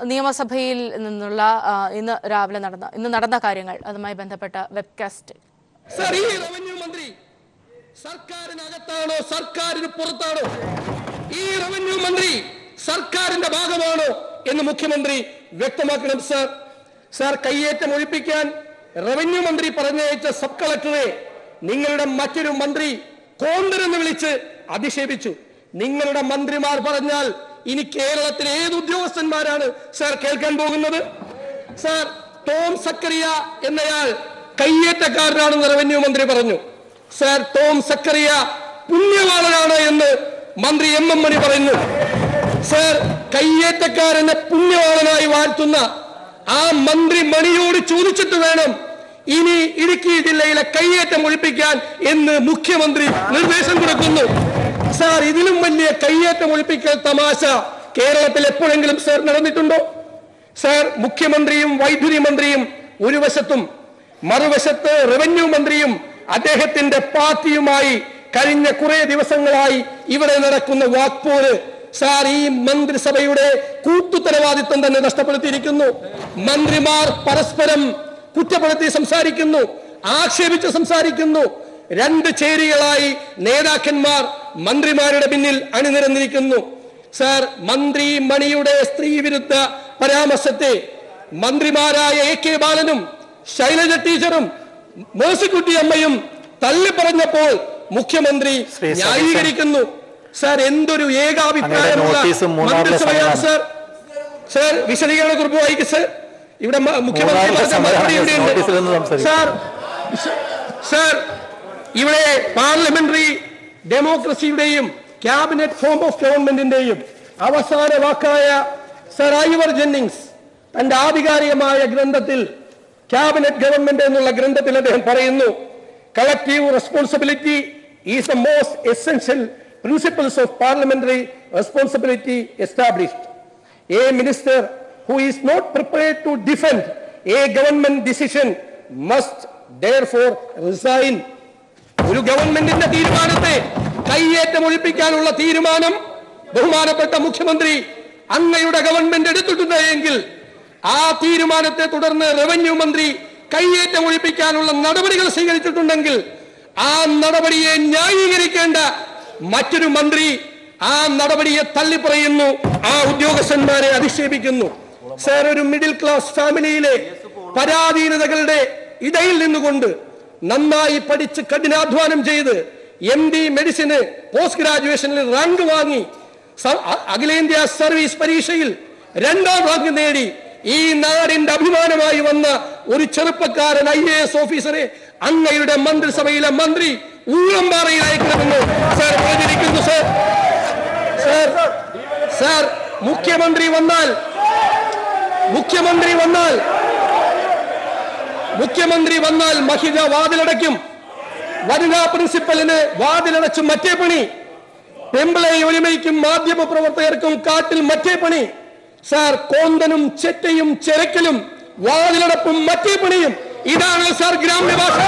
നിയമസഭയിൽ നിന്നുള്ള ഇന്ന് നടന്ന കാര്യങ്ങൾ അതുമായി ബന്ധപ്പെട്ട വെബ്കാസ്റ്റ്. സർ, ഈ റവന്യൂ മന്ത്രി സർക്കാരിനകത്താണോ സർക്കാരിന് പുറത്താണോ? ഈ റവന്യൂ മന്ത്രി സർക്കാരിന്റെ ഭാഗമാണോ എന്ന് മുഖ്യമന്ത്രി വ്യക്തമാക്കണം. സർ, കയ്യേറ്റം ഒഴിപ്പിക്കാൻ റവന്യൂ മന്ത്രി പറഞ്ഞയച്ച സബ് കളക്ടറെ നിങ്ങളുടെ മറ്റൊരു മന്ത്രി കോണ്ടരെന്ന് വിളിച്ച് അധിക്ഷേപിച്ചു. നിങ്ങളുടെ മന്ത്രിമാർ പറഞ്ഞാൽ ഇനി കേരളത്തിലെ ഏത് ഉദ്യോഗസ്ഥന്മാരാണ് സർ കേൾക്കാൻ പോകുന്നത്? സർ, ടോം സക്കറിയ എന്നയാൾ കയ്യേറ്റക്കാരനാണെന്ന് റവന്യൂ മന്ത്രി പറഞ്ഞു. സർ, ടോം സക്കറിയ പുണ്യവാളനാണ് എന്ന് മന്ത്രി എം മണി പറയുന്നു. സർ, കയ്യേറ്റക്കാരനെ പുണ്യവാളനായി വാഴ്ത്തുന്ന ആ മന്ത്രി മണിയോട് ചോദിച്ചിട്ട് വേണം ഇനി ഇടുക്കി ജില്ലയിലെ കയ്യേറ്റം ഒഴിപ്പിക്കാൻ എന്ന് മുഖ്യമന്ത്രി നിർദ്ദേശം കൊടുക്കുന്നു. സാർ, ഇതിലും വലിയ കയ്യേറ്റം ഒഴിപ്പിക്കൽ തമാശ കേരളത്തിൽ എപ്പോഴെങ്കിലും സാർ നടന്നിട്ടുണ്ടോ? സാർ, മുഖ്യമന്ത്രിയും വൈദ്യുതി മന്ത്രിയും ഒരു വശത്തും മറുവശത്ത് റവന്യൂ മന്ത്രിയും അദ്ദേഹത്തിന്റെ പാർട്ടിയുമായി കഴിഞ്ഞ കുറെ ദിവസങ്ങളായി ഇവിടെ നടക്കുന്ന വാക്പോര് സാർ ഈ മന്ത്രിസഭയുടെ കൂട്ടുത്തരവാദിത്വം തന്നെ നഷ്ടപ്പെടുത്തിയിരിക്കുന്നു. മന്ത്രിമാർ പരസ്പരം കുറ്റപ്പെടുത്തി സംസാരിക്കുന്നു, ആക്ഷേപിച്ച് സംസാരിക്കുന്നു. രണ്ട് ചേരികളായി നേതാക്കന്മാർ മന്ത്രിമാരുടെ പിന്നിൽ അണിനിരന്നിരിക്കുന്നു. സാർ, മന്ത്രി മണിയുടെ സ്ത്രീവിരുദ്ധ പരാമർശത്തെ മന്ത്രിമാരായ AK ബാലനും ശൈലജ ടീച്ചറും മേഴ്സിക്കുട്ടി അമ്മയും തള്ളിപ്പറഞ്ഞപ്പോൾ മുഖ്യമന്ത്രി ന്യായീകരിക്കുന്നു. സാർ, എന്തൊരു ഏകാഭിപ്രായമുള്ള മന്ത്രിസഭയാണ് സാർ. സാർ, വിശദീകരണ കുറിപ്പ് വായിക്കും സാർ. ഇവിടെ മുഖ്യമന്ത്രി സാർ, ഇവിടെ പാർലമെന്ററി ഡെമോക്രസിയുടെയും ക്യാബിനറ്റ് ഫോം ഓഫ് ഗവൺമെന്റിന്റെയും അവസാന വാക്കായ സർ ഐവർ ജെന്നിങ്സ് തന്റെ ആധികാരികമായ ഗ്രന്ഥത്തിൽ ക്യാബിനറ്റ് ഗവൺമെന്റ് എന്നുള്ള ഗ്രന്ഥത്തിൽ അദ്ദേഹം പറയുന്നു, collective responsibility is the most essential principles of parliamentary responsibility established. A minister who is not prepared to defend a government decision must therefore resign. ഒരു ഗവൺമെന്റിന്റെ തീരുമാനത്തെ കയ്യേറ്റം ഒഴിപ്പിക്കാനുള്ള തീരുമാനം ബഹുമാനപ്പെട്ട മുഖ്യമന്ത്രി അങ്ങയുടെ ഗവൺമെന്റ് എടുത്തിട്ടുണ്ട് എങ്കിൽ ആ തീരുമാനത്തെ തുടർന്ന് റവന്യൂ മന്ത്രി കയ്യേറ്റം ഒഴിപ്പിക്കാനുള്ള നടപടികൾ സ്വീകരിച്ചിട്ടുണ്ടെങ്കിൽ ആ നടപടിയെ ന്യായീകരിക്കേണ്ട മറ്റൊരു മന്ത്രി ആ നടപടിയെ തള്ളിപ്പറയുന്നു, ആ ഉദ്യോഗസ്ഥന്മാരെ അധിക്ഷേപിക്കുന്നു. സാർ, ഒരു മിഡിൽ ക്ലാസ് ഫാമിലിയിലെ പരാധീനതകളുടെ ഇടയിൽ നിന്നുകൊണ്ട് നന്നായി പഠിച്ച് കഠിനാധ്വാനം ചെയ്ത് MD മെഡിസിന് പോസ്റ്റ് ഗ്രാജുവേഷനിൽ റാങ്ക് വാങ്ങി അഖിലേന്ത്യാ സർവീസ് പരീക്ഷയിൽ 2ാം റാങ്ക് നേടി ഈ നാടിന്റെ അഭിമാനമായി വന്ന ഒരു ചെറുപ്പക്കാരൻ IAS ഓഫീസറെ അങ്ങയുടെ മന്ത്രിസഭയിലെ മന്ത്രി ഊഴംപാറയിൽ അയക്കണമെന്ന് സാർ പറഞ്ഞിരിക്കുന്നു. സാർ, മുഖ്യമന്ത്രി വന്നാൽ മഹിജ വാതിലടയ്ക്കും. വനിതാ പ്രിൻസിപ്പലിന് വാതിലടച്ചും മറ്റേ പണി. പെമ്പിളെ ഒലിമയ്ക്കും മാധ്യമ പ്രവർത്തകർക്കും കാട്ടിൽ മറ്റേ പണി. സാർ, കോന്തനും ചെറ്റയും ചെരക്കലും വാതിലടപ്പും മറ്റേ പണിയും. ഇതാണ് സാർ ഗ്രാമ്യ ഭാഷ.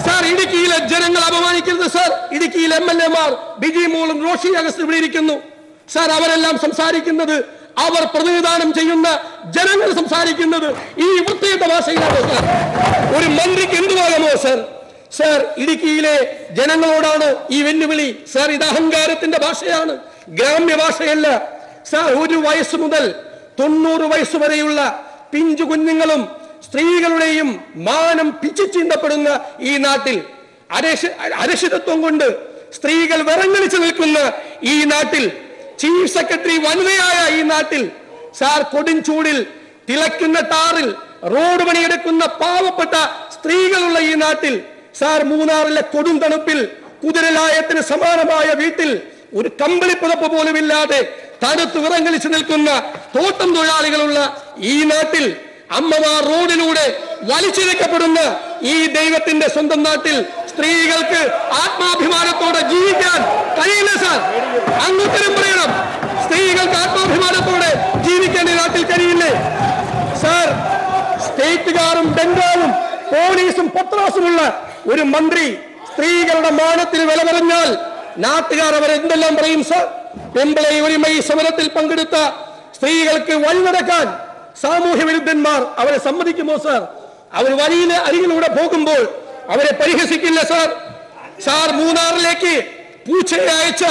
സാർ, ഇടുക്കിയിലെ ജനങ്ങൾ അപമാനിക്കരുത് സാർ. ഇടുക്കിയിലെ MLA മാർ ബിജി മോളും റോഷി അഗസ്റ്റിൻ ഇവിടെ ഇരിക്കുന്നു. സാർ, അവരെല്ലാം സംസാരിക്കുന്നത് അവർ പ്രതിനിധാനം ചെയ്യുന്ന ജനങ്ങൾ സംസാരിക്കുന്നത് ഈ വൃത്തികെട്ട ഭാഷയിലാണ് സാർ. ഒരു മന്ത്രിക്ക് എന്തുവാകമോ സാർ? സാർ, ഇടുക്കിയിലെ ജനങ്ങളോടാണ് ഈ വെല്ലുവിളി. സാർ, ഇത് അഹങ്കാരത്തിന്റെ ഭാഷയാണ്, ഗ്രാമ്യ ഭാഷയല്ല. സാർ, 1 വയസ്സ് മുതൽ 90 വയസ്സ് വരെയുള്ള പിഞ്ചു കുഞ്ഞുങ്ങളും സ്ത്രീകളുടെയും മാനം പിച്ചിച്ചീന്തപ്പെടുന്ന ഈ നാട്ടിൽ, അരക്ഷിതത്വം കൊണ്ട് സ്ത്രീകൾ വിറങ്ങലിച്ചു നിൽക്കുന്ന ഈ നാട്ടിൽ, ചീഫ് സെക്രട്ടറി വനിതയായ ഈ നാട്ടിൽ, സാർ, കൊടുംചൂടിൽ തിളയ്ക്കുന്ന ടാറിൽ റോഡ് പണിയെടുക്കുന്ന പാവപ്പെട്ട സ്ത്രീകളുള്ള ഈ നാട്ടിൽ, സാർ, മൂന്നാറിലെ കൊടും തണുപ്പിൽ കുതിരലായത്തിന് സമാനമായ വീട്ടിൽ ഒരു കമ്പിളി പുതപ്പ് പോലും ഇല്ലാതെ തണുത്ത് വിറങ്ങലിച്ചു നിൽക്കുന്ന തോട്ടം തൊഴിലാളികളുള്ള ഈ നാട്ടിൽ, അമ്മമാർ റോഡിലൂടെ വലിച്ചിഴക്കപ്പെടുന്ന ഈ ദൈവത്തിന്റെ സ്വന്തം നാട്ടിൽ സ്ത്രീകൾക്ക് ആത്മാഭിമാനത്തോടെ ജീവിക്കാൻ കഴിയില്ല സാർ. അങ്ങുത്തരം പറയണം. സ്ത്രീകൾക്ക് ആത്മാഭിമാനത്തോടെ ജീവിക്കാൻ ഈ നാട്ടിൽ കഴിയില്ലേ സാർ? സ്റ്റേറ്റുകാരും ബംഗാളും പോലീസും പത്രാസുമുള്ള ഒരു മന്ത്രി സ്ത്രീകളുടെ മാനത്തിന് വില പറഞ്ഞാൽ നാട്ടുകാർ അവരെന്തെല്ലാം പറയും സാർ? പെമ്പിളൈ ഒരുമൈ സമരത്തിൽ പങ്കെടുത്ത സ്ത്രീകൾക്ക് വഴി നടക്കാൻ സാമൂഹ്യ വിരുദ്ധന്മാർ അവരെ സമ്മതിക്കുമോ സാർ? അവർ വഴിയിലെ അരികിലൂടെ പോകുമ്പോൾ അവരെ പരിഹസിക്കില്ല സാർ. സാർ, മൂന്നാറിലേക്ക് പൂച്ചയെ അയച്ച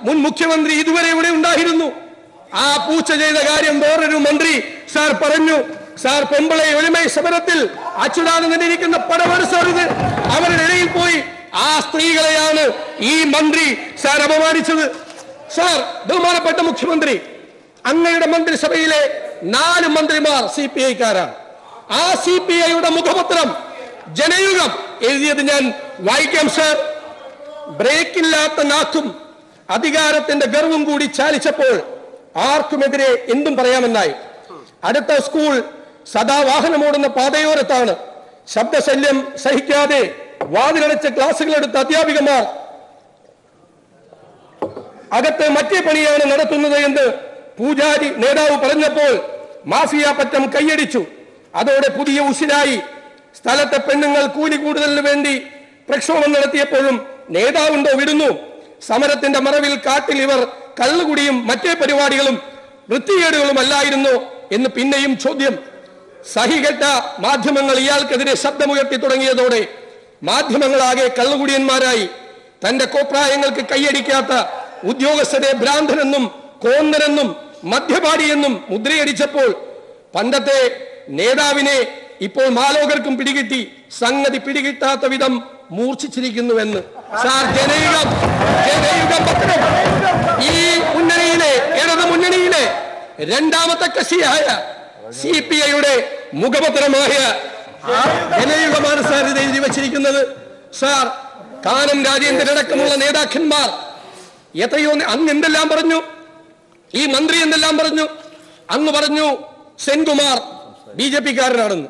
മുൻ മുഖ്യമന്ത്രി ഇതുവരെ ഇവിടെ ഉണ്ടായിരുന്നു. ആ പൂച്ച ചെയ്ത കാര്യം വേറൊരു മന്ത്രി സാർ പറഞ്ഞു. സാർ, പെമ്പിളെ ഒളിമൈ സമരത്തിൽ അച്യുതാനന്ദനിരിക്കുന്ന പടമാണ് സാർ ഇത്. അവരുടെ ഇടയിൽ പോയി ആ സ്ത്രീകളെയാണ് ഈ മന്ത്രി സാർ അപമാനിച്ചത്. സാർ, ബഹുമാനപ്പെട്ട മുഖ്യമന്ത്രി, അങ്ങയുടെ മന്ത്രിസഭയിലെ 4 മന്ത്രിമാർ CPI-ക്കാരാണ്. ആ CPI-യുടെ മുഖപത്രം ജനയുഗം എഴുതിയത് ഞാൻ വായിക്കാം സാർ. ബ്രേക്കില്ലാത്ത നാക്കും അധികാരത്തിന്റെ ഗർവും കൂടി ചാലിച്ചപ്പോൾ ആർക്കുമെതിരെ എന്തും പറയാമെന്നായി. അടുത്ത സ്കൂൾ സദാ വാഹനമോടുന്ന പാതയോരത്താണ്. ശബ്ദശല്യം സഹിക്കാതെ വാതിലടച്ച ക്ലാസുകളെടുത്ത അധ്യാപികമാർ അകത്ത് മറ്റേ പണിയാണ് നടത്തുന്നത് എന്ന് പൂജാരി നേതാവ് പറഞ്ഞപ്പോൾ മാഫിയ പറ്റം കൈയടിച്ചു. അതോടെ പുതിയ ഉശിരായി. സ്ഥലത്തെ പെണ്ണുങ്ങൾ കൂലി കൂടുതലിന് വേണ്ടി പ്രക്ഷോഭം നടത്തിയപ്പോഴും നേതാവുണ്ടോ വിടുന്നു. സമരത്തിന്റെ മറവിൽ കാട്ടിൽ ഇവർ കള്ളുകുടിയും മറ്റേ പരിപാടികളും വൃത്തികേടുകളും അല്ലായിരുന്നു എന്ന് പിന്നെയും ചോദ്യം. സഹികെട്ട മാധ്യമങ്ങൾ ഇയാൾക്കെതിരെ ശബ്ദമുയർത്തി തുടങ്ങിയതോടെ മാധ്യമങ്ങളാകെ കള്ളുകുടിയന്മാരായി. തന്റെ കോപ്രായങ്ങൾക്ക് കൈയടിക്കാത്ത ഉദ്യോഗസ്ഥരെ ഭ്രാന്തനെന്നും കോന്നനെന്നും മദ്യപാടിയെന്നും മുദ്രയടിച്ചപ്പോൾ പണ്ടത്തെ നേതാവിനെ ഇപ്പോൾ മാലോകർക്കും പിടികിട്ടി. സംഗതി പിടികിട്ടാത്ത വിധം മൂർച്ഛിച്ചിരിക്കുന്നുവെന്ന്. സാർ, ജനയുഗം പത്രം ഈ മുന്നണിയിലെ ഇടതു മുന്നണിയിലെ 2ാമത്തെ കക്ഷിയായ CPI-യുടെ മുഖപത്രമായ ജനയുഗമാണ് സാർ ഇത് എഴുതി വച്ചിരിക്കുന്നത്. സാർ, കാനം രാജേന്ദ്രനടക്കമുള്ള നേതാക്കന്മാർ എത്രയോ അങ്ങ് എന്തെല്ലാം പറഞ്ഞു, ഈ മന്ത്രി എന്തെല്ലാം പറഞ്ഞു. അങ്ങ് പറഞ്ഞു സെൻകുമാർ BJP-കാരനാണെന്ന്.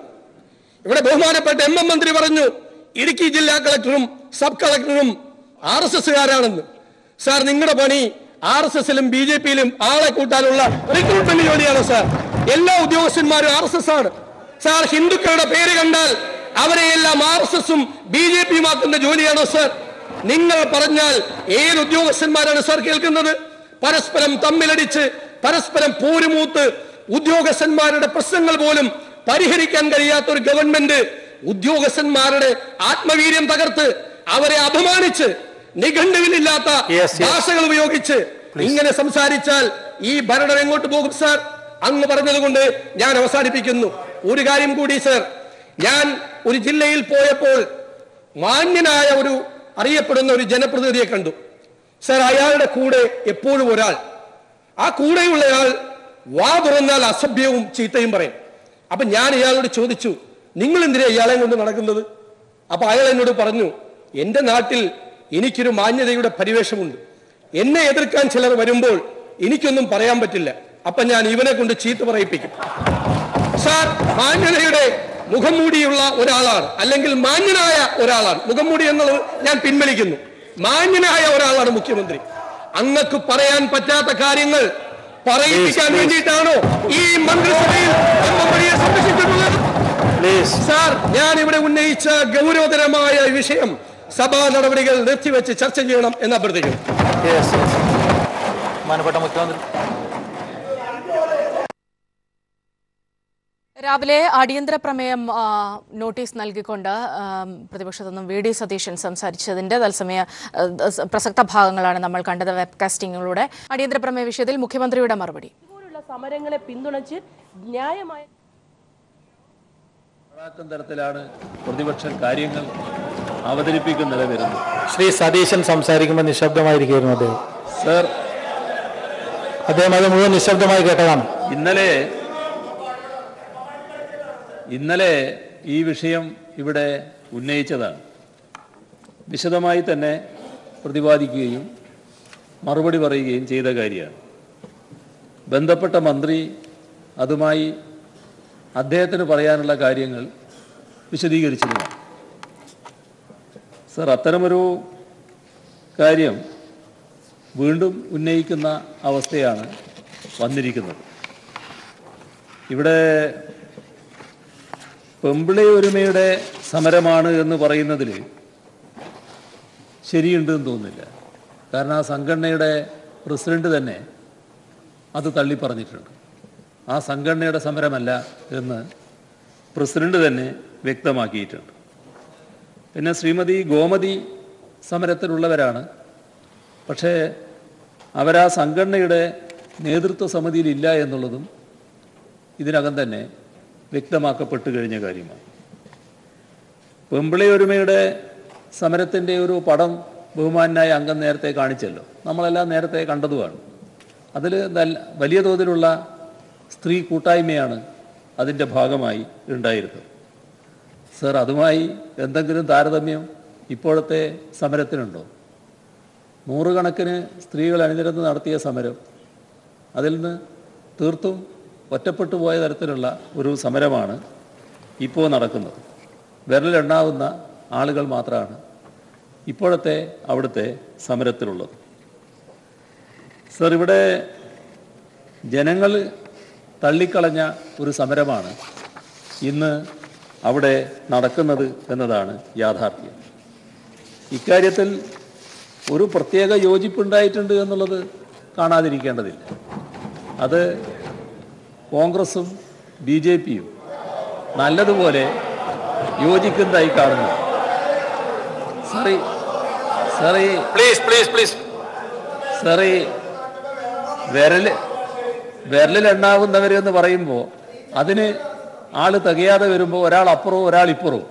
ഇവിടെ ബഹുമാനപ്പെട്ട MM മന്ത്രി പറഞ്ഞു ഇടുക്കി ജില്ലാ കളക്ടറും സബ് കളക്ടറും RSS-കാരാണെന്ന്. സാർ, നിങ്ങളുടെ പണി RSS-ലും BJP-യിലും ആളെ കൂട്ടാനുള്ള റിക്രൂട്ട്മെന്റ് ജോലിയാണ് സാർ. എല്ലാ ഉദ്യോഗസ്ഥന്മാരും RSS ആണ് സാർ. ഹിന്ദുക്കളുടെ പേര് കണ്ടാൽ അവരെയെല്ലാം RSS-ഉം BJP-യും ആക്കുന്ന ജോലിയാണോ സാർ? നിങ്ങൾ പറഞ്ഞാൽ ഏത് ഉദ്യോഗസ്ഥന്മാരാണ് സാർ കേൾക്കുന്നത്? പരസ്പരം തമ്മിലടിച്ച് പരസ്പരം പോരുമൂത്ത് ഉദ്യോഗസ്ഥന്മാരുടെ പ്രശ്നങ്ങൾ പോലും പരിഹരിക്കാൻ കഴിയാത്ത ഒരു ഗവൺമെന്റ് ഉദ്യോഗസ്ഥന്മാരുടെ ആത്മവീര്യം തകർത്ത് അവരെ അപമാനിച്ച് നിഘണ്ടുവിലില്ലാത്ത ഭാഷകൾ ഉപയോഗിച്ച് ഇങ്ങനെ സംസാരിച്ചാൽ ഈ ഭരണം എങ്ങോട്ട് പോകും സാർ? അങ്ങ് പറഞ്ഞതുകൊണ്ട് ഞാൻ അവസാനിപ്പിക്കുന്നു. ഒരു കാര്യം കൂടി സാർ, ഞാൻ ഒരു ജില്ലയിൽ പോയപ്പോൾ മാന്യനായ ഒരു അറിയപ്പെടുന്ന ഒരു ജനപ്രതിനിധിയെ കണ്ടു സാർ. അയാളുടെ കൂടെ എപ്പോഴും ഒരാൾ, ആ കൂടെയുള്ളയാൾ വാ തുറന്നാൽ അസഭ്യവും ചീത്തയും പറയും. അപ്പൊ ഞാൻ ഇയാളോട് ചോദിച്ചു, നിങ്ങൾ എന്തിനാ ഇയാളെ കൊണ്ട് നടക്കുന്നത്? അപ്പൊ അയാൾ എന്നോട് പറഞ്ഞു, എന്റെ നാട്ടിൽ എനിക്കൊരു മാന്യതയുടെ പരിവേഷമുണ്ട്. എന്നെ എതിർക്കാൻ ചിലർ വരുമ്പോൾ എനിക്കൊന്നും പറയാൻ പറ്റില്ല. അപ്പൊ ഞാൻ ഇവനെ കൊണ്ട് ചീത്ത പറയിപ്പിക്കും. സാർ, മാന്യതയുടെ മുഖംമൂടിയുള്ള ഒരാളാണ്, അല്ലെങ്കിൽ മാന്യനായ ഒരാളാണ്. മുഖംമൂടി എന്നുള്ളത് ഞാൻ പിൻവലിക്കുന്നു. മാന്യനായ ഒരാളാണ് മുഖ്യമന്ത്രി. അങ്ങക്ക് പറയാൻ പറ്റാത്ത കാര്യങ്ങൾ പറയിപ്പിക്കാൻ വേണ്ടിയിട്ടാണോ ഈ മന്ത്രിസഭയിൽ സംരക്ഷിച്ചിട്ടുള്ളത്? സാർ, ഞാൻ ഇവിടെ ഉന്നയിച്ച ഗൗരവതരമായ വിഷയം സഭാ നടപടികൾ നിർത്തിവെച്ച് ചർച്ച ചെയ്യണം എന്ന് അഭ്യർത്ഥിക്കുന്നു. രാവിലെ അടിയന്തര പ്രമേയം നോട്ടീസ് നൽകിക്കൊണ്ട് പ്രതിപക്ഷത്തു നിന്നും VD സതീശൻ സംസാരിച്ചതിന്റെ തത്സമയ പ്രസക്ത ഭാഗങ്ങളാണ് നമ്മൾ കണ്ടത് വെബ്കാസ്റ്റിംഗിലൂടെ. അടിയന്തര പ്രമേയ വിഷയത്തിൽ മുഖ്യമന്ത്രിയുടെ മറുപടി. ഇതുപോലുള്ള സമരങ്ങളെ പിന്തുണച്ച് ന്യായമായ തരത്തിലാണ് പ്രതിപക്ഷം കാര്യങ്ങൾ അവതരിപ്പിക്കുന്നത് വരുന്നത്. ശ്രീ സതീശൻ സംസാരിക്കുമ്പോൾ നിശബ്ദമായിരിക്കുന്നു അദ്ദേഹം. സർ, അദ്ദേഹം അത് മുഴുവൻ നിശബ്ദമായി കേട്ടതാണ്. ഇന്നലെ ഈ വിഷയം ഇവിടെ ഉന്നയിച്ചതാണ്. വിശദമായി തന്നെ പ്രതിപാദിക്കുകയും മറുപടി പറയുകയും ചെയ്ത കാര്യമാണ്. ബന്ധപ്പെട്ട മന്ത്രി അതുമായി അദ്ദേഹത്തിന് പറയാനുള്ള കാര്യങ്ങൾ വിശദീകരിച്ചിരുന്നു. സർ, അത്തരമൊരു കാര്യം വീണ്ടും ഉന്നയിക്കുന്ന അവസ്ഥയാണ് വന്നിരിക്കുന്നത്. ഇവിടെ പെമ്പിളി ഒരുമയുടെ സമരമാണ് എന്ന് പറയുന്നതിൽ ശരിയുണ്ടെന്ന് തോന്നുന്നില്ല. കാരണം ആ സംഘടനയുടെ പ്രസിഡന്റ് തന്നെ അത് തള്ളിപ്പറഞ്ഞിട്ടുണ്ട്. ആ സംഘടനയുടെ സമരമല്ല എന്ന് പ്രസിഡന്റ് തന്നെ വ്യക്തമാക്കിയിട്ടുണ്ട്. പിന്നെ ശ്രീമതി ഗോമതി സമരത്തിലുള്ളവരാണ്. പക്ഷേ അവരാ സംഘടനയുടെ നേതൃത്വ സമിതിയിലില്ല എന്നുള്ളതും ഇതിനകം തന്നെ വ്യക്തമാക്കപ്പെട്ടു കഴിഞ്ഞ കാര്യമാണ്. പെമ്പിളി ഒരുമയുടെ സമരത്തിൻ്റെ ഒരു പടം ബഹുമാനായ അംഗം നേരത്തെ കാണിച്ചല്ലോ, നമ്മളെല്ലാം നേരത്തെ കണ്ടതുമാണ്. അതിൽ വലിയ തോതിലുള്ള സ്ത്രീ കൂട്ടായ്മയാണ് അതിൻ്റെ ഭാഗമായി ഉണ്ടായിരുന്നത്. സർ, അതുമായി എന്തെങ്കിലും താരതമ്യം ഇപ്പോഴത്തെ സമരത്തിനുണ്ടോ? നൂറുകണക്കിന് സ്ത്രീകൾ അണിനിരന്ന് നടത്തിയ സമരം, അതിൽ നിന്ന് തീർത്തും ഒറ്റപ്പെട്ടു പോയ തരത്തിലുള്ള ഒരു സമരമാണ് ഇപ്പോൾ നടക്കുന്നത്. വിരലിലെണ്ണാവുന്ന ആളുകൾ മാത്രമാണ് ഇപ്പോഴത്തെ അവിടുത്തെ സമരത്തിലുള്ളത്. സർ, ഇവിടെ ജനങ്ങൾ തള്ളിക്കളഞ്ഞ ഒരു സമരമാണ് ഇന്ന് അവിടെ നടക്കുന്നത് എന്നതാണ് യാഥാർത്ഥ്യം. ഇക്കാര്യത്തിൽ ഒരു പ്രത്യേക യോജിപ്പുണ്ടായിട്ടുണ്ട് എന്നുള്ളത് കാണാതിരിക്കേണ്ടതില്ല. അത് കോൺഗ്രസും BJPയും നല്ലതുപോലെ യോജിക്കുന്നതായി കാണുന്നു. സാറി വിരലിലെണ്ണാവുന്നവരെന്ന് പറയുമ്പോൾ അതിന് ആൾ തികയാതെ വരുമ്പോൾ ഒരാൾ അപ്പുറവും ഒരാൾ ഇപ്പുറവും,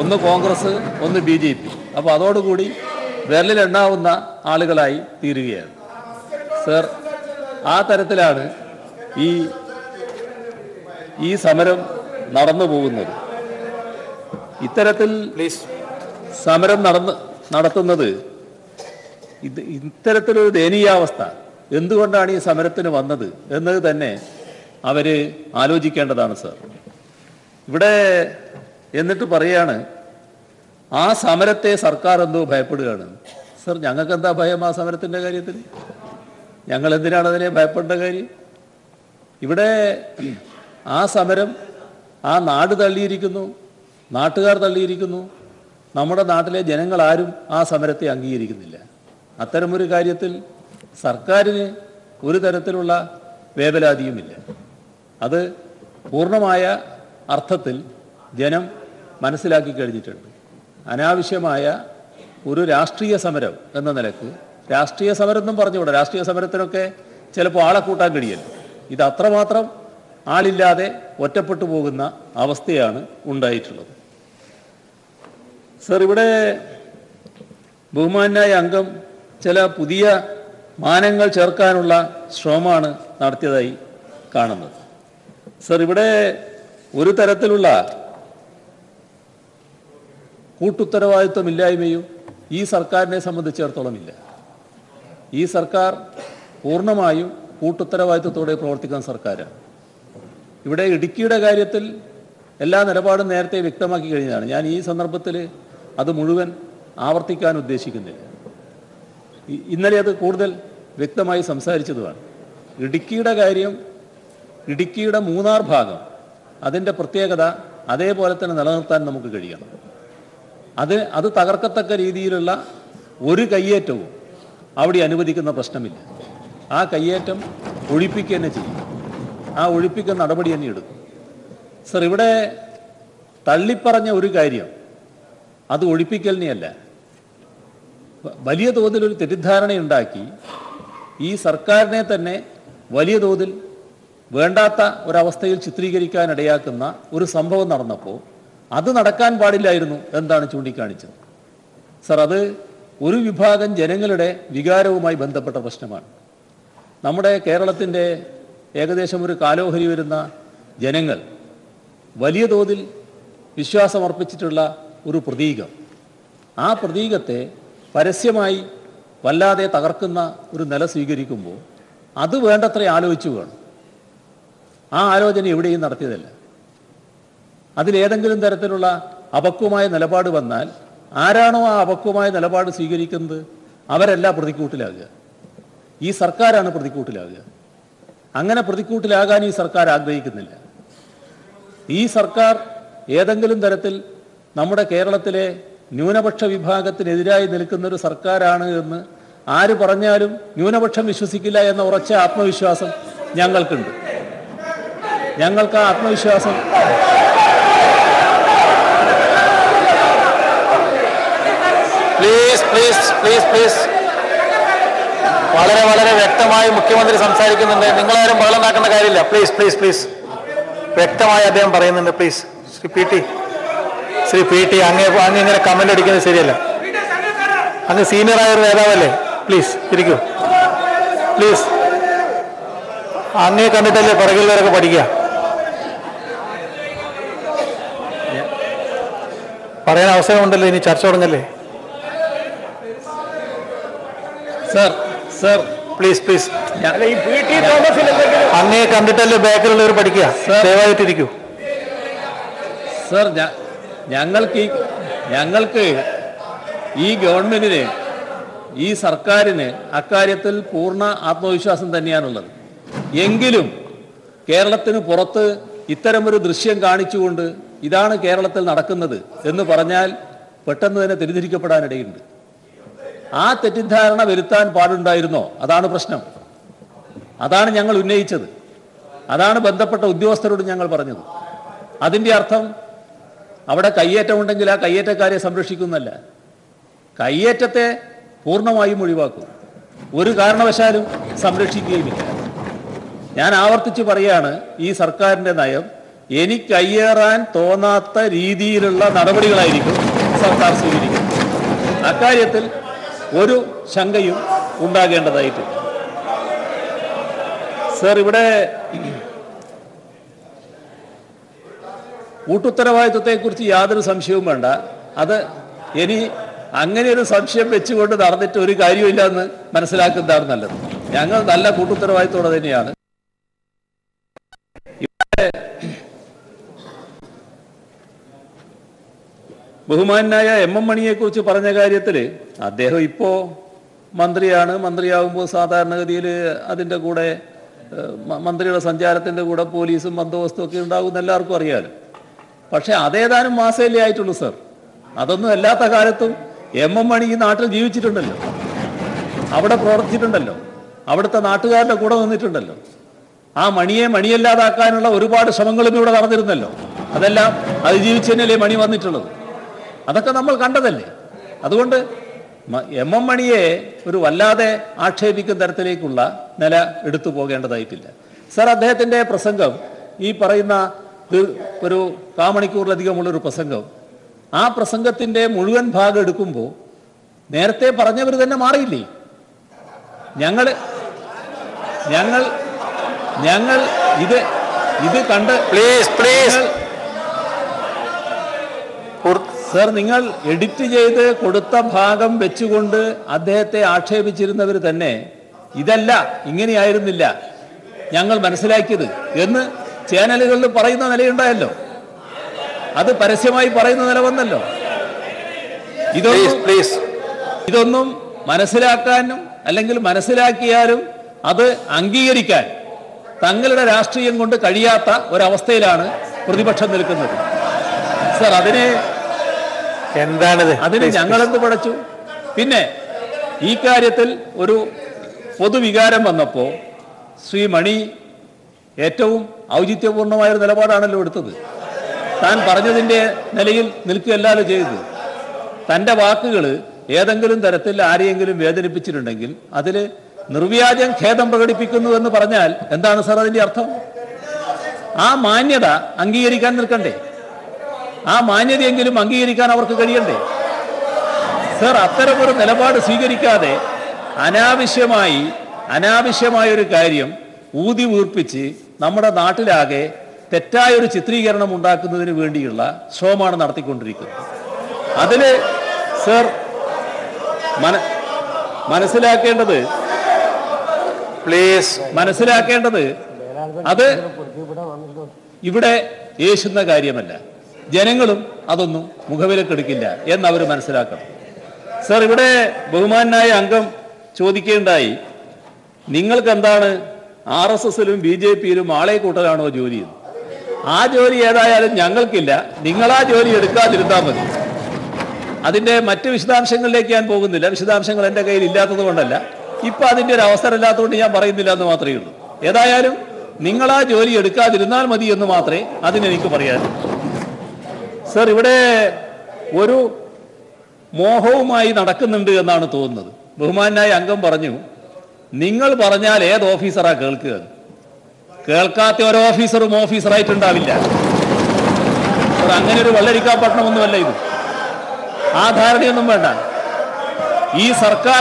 ഒന്ന് കോൺഗ്രസ് ഒന്ന് BJP. അപ്പോൾ അതോടുകൂടി വിരലിലെണ്ണാവുന്ന ആളുകളായി തീരുകയാണ്. സർ, ആ തരത്തിലാണ് ഈ സമരം നടന്നു പോകുന്നത്. ഇത്തരത്തിൽ സമരം നടത്തുന്നത് ഇത്തരത്തിലൊരു ദയനീയാവസ്ഥ എന്തുകൊണ്ടാണ് ഈ സമരത്തിന് വന്നത് എന്നത് തന്നെ അവർ ആലോചിക്കേണ്ടതാണ്. സർ, ഇവിടെ എന്നിട്ട് പറയാണ് ആ സമരത്തെ സർക്കാർ എന്തോ ഭയപ്പെടുകയാണ്. സർ, ഞങ്ങൾക്ക് എന്താ ഭയം ആ സമരത്തിൻ്റെ കാര്യത്തിൽ? ഞങ്ങൾ എന്തിനാണ് അതിനെ ഭയപ്പെടേണ്ട കാര്യം? ഇവിടെ ആ സമരം ആ നാട് തള്ളിയിരിക്കുന്നു, നാട്ടുകാർ തള്ളിയിരിക്കുന്നു. നമ്മുടെ നാട്ടിലെ ജനങ്ങളാരും ആ സമരത്തെ അംഗീകരിക്കുന്നില്ല. അത്തരമൊരു കാര്യത്തിൽ സർക്കാരിന് ഒരു തരത്തിലുള്ള വേവലാതിയുമില്ല. അത് പൂർണ്ണമായ അർത്ഥത്തിൽ ജനം മനസ്സിലാക്കി കഴിഞ്ഞിട്ടുണ്ട്. അനാവശ്യമായ ഒരു രാഷ്ട്രീയ സമരം എന്ന നിലക്ക്, രാഷ്ട്രീയ സമരം എന്നും പറഞ്ഞുകൂടെ, രാഷ്ട്രീയ സമരത്തിനൊക്കെ ചിലപ്പോൾ ആളെ കൂട്ടാൻ കഴിയില്ല. ഇത് അത്രമാത്രം ആളില്ലാതെ ഒറ്റപ്പെട്ടു പോകുന്ന അവസ്ഥയാണ് ഉണ്ടായിട്ടുള്ളത്. സർ, ഇവിടെ ബഹുമാനായ അംഗം ചില പുതിയ മാനങ്ങൾ ചേർക്കാനുള്ള ശ്രമമാണ് നടത്തിയതായി കാണുന്നത്. സർ, ഇവിടെ ഒരു തരത്തിലുള്ള കൂട്ടുത്തരവാദിത്വമില്ലായ്മയും ഈ സർക്കാരിനെ സംബന്ധിച്ചിടത്തോളം ഇല്ല. ഈ സർക്കാർ പൂർണ്ണമായും കൂട്ടുത്തരവാദിത്വത്തോടെ പ്രവർത്തിക്കുന്ന സർക്കാരാണ്. ഇവിടെ ഇടുക്കിയുടെ കാര്യത്തിൽ എല്ലാ നിലപാടും നേരത്തെ വ്യക്തമാക്കി കഴിഞ്ഞതാണ്. ഞാൻ ഈ സന്ദർഭത്തിൽ അത് മുഴുവൻ ആവർത്തിക്കാൻ ഉദ്ദേശിക്കുന്നില്ല. ഇന്നലെ അത് കൂടുതൽ വ്യക്തമായി സംസാരിച്ചതുമാണ്. ഇടുക്കിയുടെ കാര്യം, ഇടുക്കിയുടെ മൂന്നാർ ഭാഗം, അതിൻ്റെ പ്രത്യേകത അതേപോലെ തന്നെ നിലനിർത്താൻ നമുക്ക് കഴിയണം. അത് തകർക്കത്തക്ക രീതിയിലുള്ള ഒരു കയ്യേറ്റവും അവിടെ അനുവദിക്കുന്ന പ്രശ്നമില്ല. ആ കയ്യേറ്റം ഒഴിപ്പിക്കുക തന്നെ ചെയ്യും. ആ ഒഴിപ്പിക്കുന്ന നടപടി തന്നെ എടുക്കും. സർ, ഇവിടെ തള്ളിപ്പറഞ്ഞ ഒരു കാര്യം അത് ഒഴിപ്പിക്കലിനെയല്ല, വലിയ തോതിലൊരു തെറ്റിദ്ധാരണയുണ്ടാക്കി ഈ സർക്കാരിനെ തന്നെ വലിയ തോതിൽ വേണ്ടാത്ത ഒരവസ്ഥയിൽ ചിത്രീകരിക്കാൻ ഇടയാക്കുന്ന ഒരു സംഭവം നടന്നപ്പോൾ അത് നടക്കാൻ പാടില്ലായിരുന്നു എന്താണ് ചൂണ്ടിക്കാണിച്ചത്. സർ, അത് ഒരു വിഭാഗം ജനങ്ങളുടെ വികാരവുമായി ബന്ധപ്പെട്ട പ്രശ്നമാണ്. നമ്മുടെ കേരളത്തിൻ്റെ ഏകദേശം ഒരു കാലോഹരി വരുന്ന ജനങ്ങൾ വലിയ തോതിൽ വിശ്വാസമർപ്പിച്ചിട്ടുള്ള ഒരു പ്രതീകം, ആ പ്രതീകത്തെ പരസ്യമായി വല്ലാതെ തകർക്കുന്ന ഒരു നില സ്വീകരിക്കുമ്പോൾ അത് വേണ്ടത്ര ആലോചിച്ചു വേണം. ആ ആലോചന എവിടെയും നടത്തിയതല്ല. അതിലേതെങ്കിലും തരത്തിലുള്ള അപക്വമായ നിലപാട് വന്നാൽ ആരാണോ ആ അപക്വമായ നിലപാട് സ്വീകരിക്കുന്നത് അവരല്ല പ്രതിക്കൂട്ടിലാകുക. ഈ സർക്കാരാണ് പ്രതിക്കൂട്ടിലാകുക. അങ്ങനെ പ്രതിക്കൂട്ടിലാകാൻ ഈ സർക്കാർ ആഗ്രഹിക്കുന്നില്ല. ഈ സർക്കാർ ഏതെങ്കിലും തരത്തിൽ നമ്മുടെ കേരളത്തിലെ ന്യൂനപക്ഷ വിഭാഗത്തിനെതിരായി നിൽക്കുന്ന ഒരു സർക്കാരാണ് എന്ന് ആര് പറഞ്ഞാലും ന്യൂനപക്ഷം വിശ്വസിക്കില്ല എന്ന ഉറച്ച ആത്മവിശ്വാസം ഞങ്ങൾക്കുണ്ട്. ഞങ്ങൾക്ക് ആ ആത്മവിശ്വാസം പ്ലീസ് വളരെ വളരെ വ്യക്തമായി മുഖ്യമന്ത്രി സംസാരിക്കുന്നുണ്ട്. നിങ്ങളാരും ബഹളമാക്കേണ്ട കാര്യമില്ല. പ്ലീസ് വ്യക്തമായി അദ്ദേഹം പറയുന്നുണ്ട്. പ്ലീസ് ശ്രീ പി ടി അങ്ങ് ഇങ്ങനെ കമന്റ് അടിക്കുന്നത് ശരിയല്ല. അങ്ങ് സീനിയറായ ഒരു നേതാവല്ലേ? പ്ലീസ് ഇരിക്കൂ. പ്ലീസ് അങ്ങേ കണ്ടിട്ടല്ലേ പുറകിലുള്ളവരൊക്കെ പഠിക്കുക. പറയാൻ അവസരമുണ്ടല്ലോ, ഇനി ചർച്ച തുടങ്ങല്ലേ. സർ പ്ലീസ് അങ്ങേ കണ്ടിട്ടല്ലേ ബാക്കിലുള്ളവർ പഠിക്കുക. ദയവായിട്ടിരിക്കൂ. സർ, ഞങ്ങൾക്ക് ഈ ഗവൺമെന്റിന്, ഈ സർക്കാരിന് അക്കാര്യത്തിൽ പൂർണ്ണ ആത്മവിശ്വാസം തന്നെയാണുള്ളത്. എങ്കിലും കേരളത്തിന് പുറത്ത് ഇത്തരമൊരു ദൃശ്യം കാണിച്ചുകൊണ്ട് ഇതാണ് കേരളത്തിൽ നടക്കുന്നത് എന്ന് പറഞ്ഞാൽ പെട്ടെന്ന് തന്നെ തെറ്റിദ്ധരിക്കപ്പെടാനിടയുണ്ട്. ആ തെറ്റിദ്ധാരണ വരുത്താൻ പാടുണ്ടായിരുന്നോ? അതാണ് പ്രശ്നം. അതാണ് ഞങ്ങൾ ഉന്നയിച്ചത്. അതാണ് ബന്ധപ്പെട്ട ഉദ്യോഗസ്ഥരോട് ഞങ്ങൾ പറഞ്ഞത്. അതിൻ്റെ അർത്ഥം അവിടെ കയ്യേറ്റമുണ്ടെങ്കിൽ ആ കയ്യേറ്റക്കാരെ സംരക്ഷിക്കുന്നല്ല, കയ്യേറ്റത്തെ പൂർണ്ണമായും ഒഴിവാക്കും, ഒരു കാരണവശാലും സംരക്ഷിക്കുകയുമില്ല. ഞാൻ ആവർത്തിച്ച് പറയാണ്, ഈ സർക്കാരിൻ്റെ നയം എനിക്ക് കയ്യേറാൻ തോന്നാത്ത രീതിയിലുള്ള നടപടികളായിരിക്കും സർക്കാർ സ്വീകരിക്കുന്നത്. അക്കാര്യത്തിൽ ഒരു ശങ്കയും ഉണ്ടാകേണ്ടതായിട്ടില്ല. സർ, ഇവിടെ കൂട്ടുത്തരവാദിത്വത്തെക്കുറിച്ച് യാതൊരു സംശയവും വേണ്ട. അത് ഇനി അങ്ങനെ ഒരു സംശയം വെച്ചുകൊണ്ട് നടന്നിട്ട് ഒരു കാര്യമില്ല എന്ന് മനസ്സിലാക്കുന്നതാണ് നല്ലത്. ഞങ്ങൾ നല്ല കൂട്ടുത്തരവാദിത്വത്തോടെ തന്നെയാണ്. ഇവിടെ ബഹുമാനായ MM മണിയെ കുറിച്ച് പറഞ്ഞ കാര്യത്തിൽ അദ്ദേഹം ഇപ്പോ മന്ത്രിയാണ്. മന്ത്രിയാകുമ്പോൾ സാധാരണഗതിയിൽ അതിൻ്റെ കൂടെ മന്ത്രിയുടെ സഞ്ചാരത്തിൻ്റെ കൂടെ പോലീസും ബന്ദോബസ്തും ഒക്കെ ഉണ്ടാകുമെന്ന് എല്ലാവർക്കും അറിയാമല്ലോ. പക്ഷെ അതേതാനും മാസമല്ലേ ആയിട്ടുള്ളൂ സർ. അതൊന്നും അല്ലാത്ത കാലത്തും MM മണി ഈ നാട്ടിൽ ജീവിച്ചിട്ടുണ്ടല്ലോ, അവിടെ പ്രവർത്തിച്ചിട്ടുണ്ടല്ലോ, അവിടുത്തെ നാട്ടുകാരുടെ കൂടെ നിന്നിട്ടുണ്ടല്ലോ. ആ മണിയെ മണിയല്ലാതാക്കാനുള്ള ഒരുപാട് ശ്രമങ്ങളും ഇവിടെ നടന്നിരുന്നല്ലോ. അതെല്ലാം അതിജീവിച്ച് തന്നെയല്ലേ മണി വന്നിട്ടുള്ളത്. അതൊക്കെ നമ്മൾ കണ്ടതല്ലേ. അതുകൊണ്ട് MM മണിയെ ഒരു വല്ലാതെ ആക്ഷേപിക്കുന്ന തരത്തിലേക്കുള്ള നില എടുത്തു പോകേണ്ടതായിട്ടില്ല. സർ, അദ്ദേഹത്തിൻ്റെ പ്രസംഗം, ഈ പറയുന്ന ഒരു കാമണിക്കൂറിലധികമുള്ളൊരു പ്രസംഗം, ആ പ്രസംഗത്തിൻ്റെ മുഴുവൻ ഭാഗം എടുക്കുമ്പോൾ നേരത്തെ പറഞ്ഞവർ തന്നെ മാറിയില്ലേ? ഞങ്ങൾ ഇത് കണ്ട് സർ, നിങ്ങൾ എഡിറ്റ് ചെയ്ത് കൊടുത്ത ഭാഗം വെച്ചുകൊണ്ട് അദ്ദേഹത്തെ ആക്ഷേപിച്ചിരുന്നവർ തന്നെ ഇതല്ല, ഇങ്ങനെയായിരുന്നില്ല ഞങ്ങൾ മനസ്സിലാക്കിയത് എന്ന് ചാനലുകളിൽ പറയുന്ന നിലയുണ്ടായല്ലോ. അത് പരസ്യമായി പറയുന്ന നില വന്നല്ലോ. ഇതൊന്നും മനസ്സിലാക്കാനും അല്ലെങ്കിൽ മനസ്സിലാക്കിയാലും അത് അംഗീകരിക്കാൻ തങ്ങളുടെ രാഷ്ട്രീയം കൊണ്ട് കഴിയാത്ത ഒരവസ്ഥയിലാണ് പ്രതിപക്ഷം നിൽക്കുന്നത്. സർ, അതിന് ഞങ്ങളെന്ത് പഠിച്ചു? പിന്നെ ഈ കാര്യത്തിൽ ഒരു പൊതുവികാരം വന്നപ്പോൾ ശ്രീ മണി ഏറ്റവും ഔചിത്യപൂർണമായൊരു നിലപാടാണല്ലോ എടുത്തത്. താൻ പറഞ്ഞതിൻ്റെ നിലയിൽ നിൽക്കുകയല്ലല്ലോ ചെയ്തത്. തൻ്റെ വാക്കുകൾ ഏതെങ്കിലും തരത്തിൽ ആരെയെങ്കിലും വേദനിപ്പിച്ചിട്ടുണ്ടെങ്കിൽ അതിൽ നിർവ്യാജം ഖേദം പ്രകടിപ്പിക്കുന്നു എന്ന് പറഞ്ഞാൽ എന്താണ് സർ അതിൻ്റെ അർത്ഥം? ആ മാന്യത അംഗീകരിക്കാൻ നിൽക്കണ്ടേ? ആ മാന്യതയെങ്കിലും അംഗീകരിക്കാൻ അവർക്ക് കഴിയണ്ടേ? സർ, അത്തരമൊരു നിലപാട് സ്വീകരിക്കാതെ അനാവശ്യമായൊരു കാര്യം ഊതി വീർപ്പിച്ച് നമ്മുടെ നാട്ടിലാകെ തെറ്റായൊരു ചിത്രീകരണം ഉണ്ടാക്കുന്നതിന് വേണ്ടിയുള്ള ശ്രമമാണ് നടത്തിക്കൊണ്ടിരിക്കുന്നത്. അതിന് സർ മനസ്സിലാക്കേണ്ടത് അത് ഇവിടെ യേശുന്ന കാര്യമല്ല. ജനങ്ങളും അതൊന്നും മുഖവിലക്കെടുക്കില്ല എന്നവർ മനസ്സിലാക്കണം. സർ, ഇവിടെ ബഹുമാനായ അംഗം ചോദിക്കേണ്ടായി, നിങ്ങൾക്ക് എന്താണ് RSSലും BJPയിലും ആളെ കൂട്ടലാണോ ജോലി? ആ ജോലി ഏതായാലും ഞങ്ങൾക്കില്ല, നിങ്ങളാ ജോലി എടുക്കാതിരുന്നാൽ മതി. അതിൻ്റെ മറ്റ് വിശദാംശങ്ങളിലേക്ക് ഞാൻ പോകുന്നില്ല. വിശദാംശങ്ങൾ എൻ്റെ കയ്യിൽ ഇല്ലാത്തത് കൊണ്ടല്ല, ഇപ്പം അതിൻ്റെ ഒരു അവസരം ഇല്ലാത്തതുകൊണ്ട് ഞാൻ പറയുന്നില്ല എന്ന് മാത്രമേ ഉള്ളൂ. ഏതായാലും നിങ്ങൾ ആ ജോലി എടുക്കാതിരുന്നാൽ മതി എന്ന് മാത്രമേ അതിനെനിക്ക് പറയാൻ. സർ, ഇവിടെ ഒരു മോഹവുമായി നടക്കുന്നുണ്ട് എന്നാണ് തോന്നുന്നത്. ബഹുമാനായ അംഗം പറഞ്ഞു, നിങ്ങൾ പറഞ്ഞാൽ ഏത് ഓഫീസറാ കേൾക്കുക? കേൾക്കാത്ത ഒരു ഓഫീസറായിട്ടുണ്ടാവില്ല. അങ്ങനെ ഒരു വെള്ളരിക്കാപട്ടണമൊന്നുമല്ല ഇത്. ആ ധാരണയൊന്നും വേണ്ട. ഈ സർക്കാർ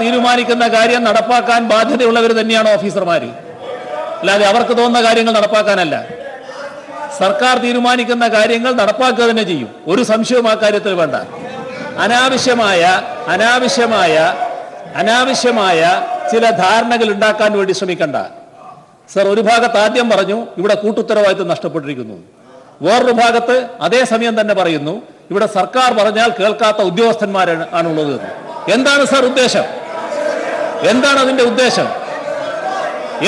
തീരുമാനിക്കുന്ന കാര്യം നടപ്പാക്കാൻ ബാധ്യതയുള്ളവർ തന്നെയാണ് ഓഫീസർമാർ. അല്ലാതെ അവർക്ക് തോന്നുന്ന കാര്യങ്ങൾ നടപ്പാക്കാനല്ല. സർക്കാർ തീരുമാനിക്കുന്ന കാര്യങ്ങൾ നടപ്പാക്കുക തന്നെ ചെയ്യും. ഒരു സംശയവും ആ കാര്യത്തിൽ വേണ്ട. അനാവശ്യമായ ചില ധാരണകൾ ഉണ്ടാക്കാൻ വേണ്ടി ശ്രമിക്കണ്ട. സർ, ഒരു ഭാഗത്ത് ആദ്യം പറഞ്ഞു ഇവിടെ കൂട്ടുത്തരവാദിത്വം നഷ്ടപ്പെട്ടിരിക്കുന്നു. വേറൊരു ഭാഗത്ത് അതേ സമയം തന്നെ പറയുന്നു ഇവിടെ സർക്കാർ പറഞ്ഞാൽ കേൾക്കാത്ത ഉദ്യോഗസ്ഥന്മാരാണുള്ളത്. എന്താണ് സർ ഉദ്ദേശം? എന്താണ് അതിന്റെ ഉദ്ദേശം?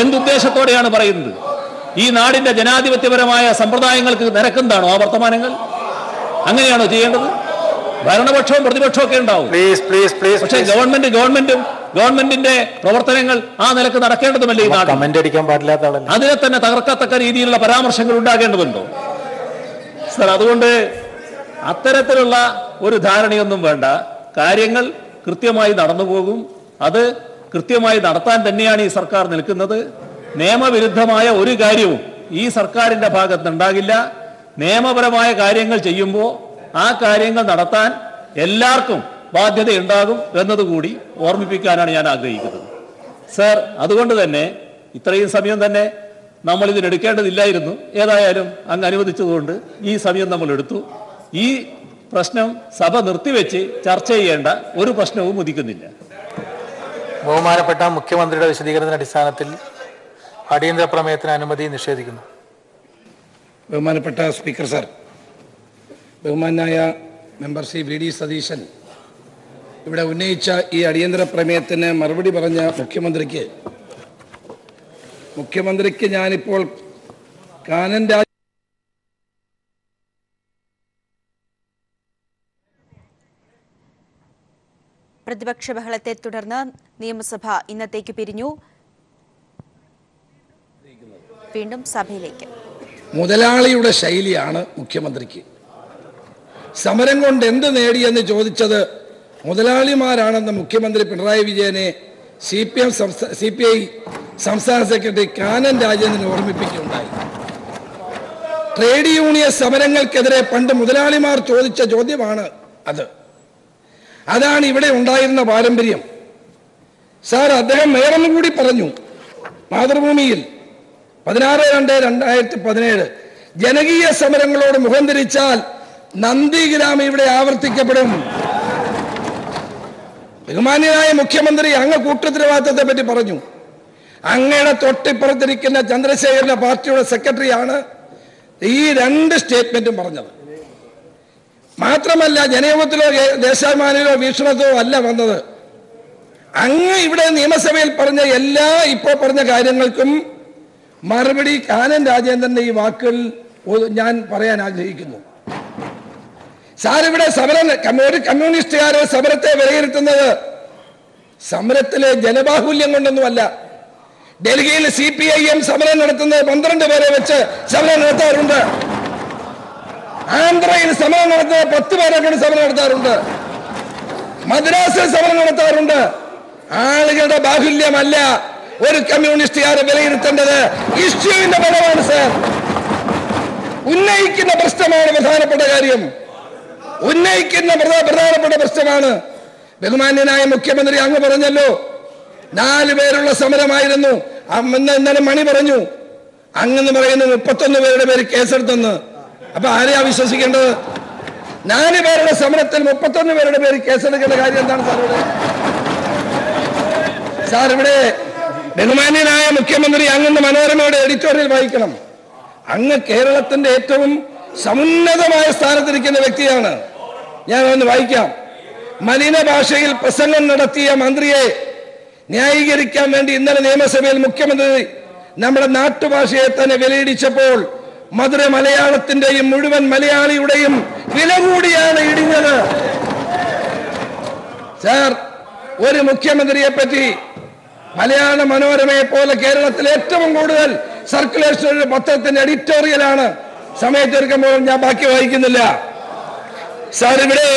എന്തുദ്ദേശത്തോടെയാണ് പറയുന്നത്? ഈ നാടിന്റെ ജനാധിപത്യപരമായ സമ്പ്രദായങ്ങൾക്ക് നിരക്കുന്നതാണോ ആ വർത്തമാനങ്ങൾ? അങ്ങനെയാണോ ചെയ്യേണ്ടത്? ഭരണപക്ഷവും പ്രതിപക്ഷവും ഒക്കെ ഉണ്ടാവും. പക്ഷേ ഗവൺമെന്റിന്റെ പ്രവർത്തനങ്ങൾ ആ നിലക്ക് നടക്കേണ്ടതുമല്ലേ ഈ നാട്? അതിനെ തന്നെ തകർക്കത്തക്ക രീതിയിലുള്ള പരാമർശങ്ങൾ ഉണ്ടാകേണ്ടതുണ്ടോ? സർ, അതുകൊണ്ട് അത്തരത്തിലുള്ള ഒരു ധാരണയൊന്നും വേണ്ട. കാര്യങ്ങൾ കൃത്യമായി നടന്നു പോകും. അത് കൃത്യമായി നടത്താൻ തന്നെയാണ് ഈ സർക്കാർ നിൽക്കുന്നത്. നിയമവിരുദ്ധമായ ഒരു കാര്യവും ഈ സർക്കാരിന്റെ ഭാഗത്തുണ്ടാകില്ല. നിയമപരമായ കാര്യങ്ങൾ ചെയ്യുമ്പോൾ ആ കാര്യങ്ങൾ നടത്താൻ എല്ലാവർക്കും ബാധ്യതയുണ്ടാകും എന്നതുകൂടി ഓർമ്മിപ്പിക്കാനാണ് ഞാൻ ആഗ്രഹിക്കുന്നത്. സർ, അതുകൊണ്ട് തന്നെ ഇത്രയും സമയം തന്നെ നമ്മൾ ഇതിനെടുക്കേണ്ടതില്ലായിരുന്നു. ഏതായാലും അങ്ങ് അനുവദിച്ചതുകൊണ്ട് ഈ സമയം നമ്മൾ എടുത്തു. ഈ പ്രശ്നം സഭ നിർത്തിവെച്ച് ചർച്ച ചെയ്യേണ്ട ഒരു പ്രശ്നവും ഉദിക്കുന്നില്ല. ബഹുമാനപ്പെട്ട മുഖ്യമന്ത്രിയുടെ വിശദീകരണത്തിന്റെ അടിസ്ഥാനത്തിൽ അടിയന്തര പ്രമേയത്തിന് അനുമതി നിഷേധിക്കുന്നു. ബഹുമാനപ്പെട്ട സ്പീക്കർ സർ, ബഹുമാനായ member Shri V D Satheesan ഇവിടെ ഉന്നയിച്ച ഈ അടിയന്തര പ്രമേയത്തിന് മറുപടി പറഞ്ഞ മുഖ്യമന്ത്രിക്ക് ഞാനിപ്പോൾ കാനൻ രാജ പ്രതിപക്ഷ ബഹളത്തെ തുടർന്ന് നിയമസഭ ഇന്നത്തേക്ക് പിരിഞ്ഞു. വീണ്ടും സഭയിലേക്ക്. മുതലാളിയുടെ ശൈലിയാണ് മുഖ്യമന്ത്രിക്ക്. സമരം കൊണ്ട് എന്ത് നേടിയെന്ന് ചോദിച്ചത് മുതലാളിമാരാണെന്ന് മുഖ്യമന്ത്രി പിണറായി വിജയനെ CPI സംസ്ഥാന സെക്രട്ടറി കാനൻ രാജേന്ദ്രൻ ഓർമ്മിപ്പിക്കുകയുണ്ടായി. ട്രേഡ് യൂണിയൻ സമരങ്ങൾക്കെതിരെ പണ്ട് മുതലാളിമാർ ചോദിച്ച ചോദ്യമാണ് അത്. അതാണ് ഇവിടെ ഉണ്ടായിരുന്ന പാരമ്പര്യം. സാർ, അദ്ദേഹം വേറൊന്നും കൂടി പറഞ്ഞു. മാതൃഭൂമിയിൽ 16/2/2017 ജനകീയ സമരങ്ങളോട് മുഖം തിരിച്ചാൽ നന്ദിഗ്രാമം ഇവിടെ ആവർത്തിക്കപ്പെടും. ബഹുമാന്യനായ മുഖ്യമന്ത്രി അങ്ങ് കൂട്ടുത്തരവാദിത്തത്തെ പറ്റി പറഞ്ഞു. അങ്ങയുടെ തൊട്ടിപ്പുറത്തിരിക്കുന്ന ചന്ദ്രശേഖരന്റെ പാർട്ടിയുടെ സെക്രട്ടറിയാണ് ഈ രണ്ട് സ്റ്റേറ്റ്മെന്റും പറഞ്ഞത്. മാത്രമല്ല, ജനയോഗത്തിലോ ദേശാഭിമാനിയിലോ വീക്ഷണത്തോ അല്ല വന്നത്. അങ്ങ് ഇവിടെ നിയമസഭയിൽ പറഞ്ഞ ഇപ്പോൾ പറഞ്ഞ കാര്യങ്ങൾക്കും മറുപടി കാനൻ രാജേന്ദ്രന്റെ ഈ വാക്കുകൾ ഞാൻ പറയാൻ ആഗ്രഹിക്കുന്നു. സാർ, ഇവിടെ ഒരു കമ്മ്യൂണിസ്റ്റുകാരെ സമരത്തെ വിലയിരുത്തുന്നത് സമരത്തിലെ ജനബാഹുല്യം കൊണ്ടൊന്നുമല്ല. ഡൽഹിയിൽ CPIM സമരം നടത്തുന്നത് 12 പേരെ വെച്ച് സമരം നടത്താറുണ്ട്. ആന്ധ്രയിൽ സമരം നടത്തുന്നത് 10 പേരെ കൊണ്ട് സമരം നടത്താറുണ്ട്. മദ്രാസിൽ സമരം നടത്താറുണ്ട്. ആളുകളുടെ ബാഹുല്യമല്ല ഒരു കമ്മ്യൂണിസ്റ്റുകാരെ വിലയിരുത്തേണ്ടത്. ഇഷ്യൂവിന്റെ ഫലമാണ് സാർ. ഉന്നയിക്കുന്ന പ്രശ്നമാണ് പ്രധാനപ്പെട്ട കാര്യം. പ്രധാനപ്പെട്ട പ്രശ്നമാണ്. ബഹുമാന്യനായ മുഖ്യമന്ത്രി അങ്ങ് പറഞ്ഞല്ലോ 4 പേരുള്ള സമരമായിരുന്നു. ഇന്നലെ മണി പറഞ്ഞു അങ്ങെന്ന് പറയുന്നത് 31 പേരുടെ പേര് കേസെടുത്തെന്ന്. അപ്പൊ ആരെയാ വിശ്വസിക്കേണ്ടത്? 4 പേരുടെ സമരത്തിൽ 31 പേരുടെ പേര് കേസെടുക്കേണ്ട കാര്യം എന്താണ് സാർ? ഇവിടെ ബഹുമാന്യനായ മുഖ്യമന്ത്രി അങ്ങ് മനോരമയുടെ എഡിറ്റോറിയൽ വായിക്കണം. അങ്ങ് കേരളത്തിന്റെ ഏറ്റവും സമുന്നതമായ സ്ഥാനത്തിരിക്കുന്ന വ്യക്തിയാണ്. ഞാൻ ഒന്ന് വായിക്കാം. മലിന ഭാഷയിൽ പ്രസംഗം നടത്തിയ മന്ത്രിയെ ന്യായീകരിക്കാൻ വേണ്ടി ഇന്നലെ നിയമസഭയിൽ മുഖ്യമന്ത്രി നമ്മുടെ നാട്ടുഭാഷയെ തന്നെ വിലയിടിച്ചപ്പോൾ മധുര മലയാളത്തിന്റെയും മുഴുവൻ മലയാളിയുടെയും വില കൂടിയാണ് ഇടിഞ്ഞത്. സാർ, ഒരു മുഖ്യമന്ത്രിയെ പറ്റി മലയാള മനോരമയെ പോലെ കേരളത്തിൽ ഏറ്റവും കൂടുതൽ സർക്കുലേഷൻ പത്രത്തിന്റെ എഡിറ്റോറിയലാണ്. സമയത്തെടുക്കുമ്പോൾ ഞാൻ ബാക്കി വായിക്കുന്നില്ല. സാർ, ഇവിടെ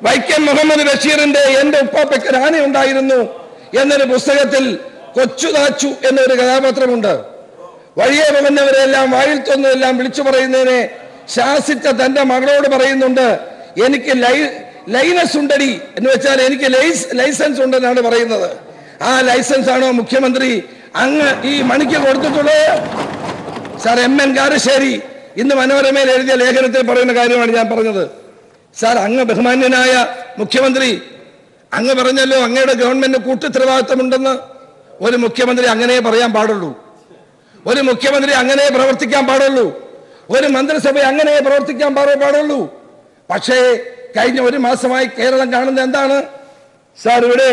വൈക്കം മുഹമ്മദ് ബഷീറിന്റെ എന്റെ ഉപ്പാപ്പയ്ക്ക് ഒരു ആന ഉണ്ടായിരുന്നു എന്നൊരു പുസ്തകത്തിൽ കൊച്ചുതാച്ചു എന്നൊരു കഥാപാത്രമുണ്ട്. വഴിയെ പോകുന്നവരെല്ലാം വായിൽ തോന്നുന്നതെല്ലാം വിളിച്ചു പറയുന്നതിനെ ശാസിച്ച തന്റെ മകളോട് പറയുന്നുണ്ട്, എനിക്ക് ലൈനസ് ഉണ്ടടി എന്ന് വെച്ചാൽ എനിക്ക് ലൈസൻസ് ഉണ്ടെന്നാണ് പറയുന്നത്. ആ ലൈസൻസ് ആണോ മുഖ്യമന്ത്രി അങ്ങ് ഈ മണിക്ക് കൊടുത്തിട്ടുള്ളത്? സാർ, MN കാരശ്ശേരി ഇന്ന് മനോരമയിൽ എഴുതിയ ലേഖനത്തിൽ പറയുന്ന കാര്യമാണ് ഞാൻ പറഞ്ഞത്. സാർ, അങ്ങ് ബഹുമാന്യനായ മുഖ്യമന്ത്രി അങ്ങ് പറഞ്ഞല്ലോ അങ്ങയുടെ ഗവൺമെന്റ് കൂട്ടുത്തരവാദിത്തമുണ്ടെന്ന്. ഒരു മുഖ്യമന്ത്രി അങ്ങനെ പറയാൻ പാടുള്ളൂ, ഒരു മുഖ്യമന്ത്രി അങ്ങനെ പ്രവർത്തിക്കാൻ പാടുള്ളൂ, ഒരു മന്ത്രിസഭ അങ്ങനെ പ്രവർത്തിക്കാൻ പാടുള്ളൂ. പക്ഷേ കഴിഞ്ഞ ഒരു മാസമായി കേരളം കാണുന്നത് എന്താണ്? സാർ, ഇവിടെ